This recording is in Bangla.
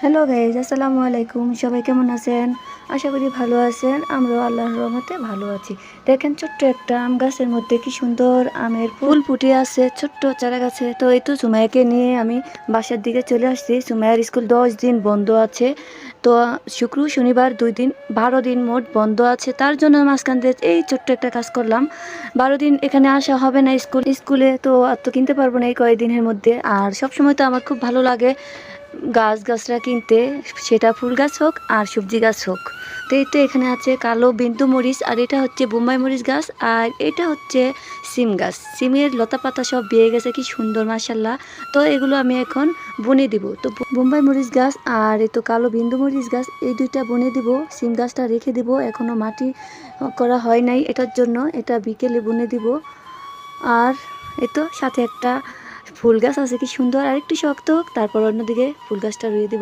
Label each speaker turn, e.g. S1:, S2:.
S1: হ্যালো গাইজ, আসসালামু আলাইকুম। সবাই কেমন আছেন? আশা করি ভালো আছেন। আমরাও আল্লাহর রহমতে ভালো আছি। দেখেন, ছোট্ট একটা আম গাছের মধ্যে কি সুন্দর আমের ফুল ফুটে আছে ছোট্ট চারা গাছে। তো এই তো সুমাইয়াকে নিয়ে আমি বাসার দিকে চলে আসছি। সুমাইয়ার স্কুল 10 দিন বন্ধ আছে। তো শুক্র শনিবার 2 দিন, 12 দিন মোট বন্ধ আছে। তার জন্য মাঝখান দিয়ে এই ছোট্ট একটা কাজ করলাম। 12 দিন এখানে আসা হবে না স্কুলে, তো আর তো কিনতে পারবো না এই কয়েকদিনের মধ্যে। আর সবসময় তো আমার খুব ভালো লাগে গাছরা কিনতে, সেটা ফুল গাছ হোক আর সবজি গাছ হোক। তো এই তো এখানে আছে কালো বিন্দু মরিচ, আর এটা হচ্ছে বোম্বাই মরিচ গাছ, আর এটা হচ্ছে সিম গাছ। সিমের লতা পাতা সব বেয়ে গেছে, কি সুন্দর মাশাল্লাহ। তো এগুলো আমি এখন বুনে দিব। তো বোম্বাই মরিচ গাছ আর এই তো কালো বিন্দু মরিচ গাছ, এই দুইটা বুনে দিব। সিম গাছটা রেখে দিব, এখনও মাটি করা হয় নাই এটার জন্য, এটা বিকেলে বুনে দিব। আর এই তো সাথে একটা ফুল গাছ আছে, কি সুন্দর। আর একটু শক্ত হোক, তারপর অন্যদিকে ফুল গাছটা রুইয়ে দিব।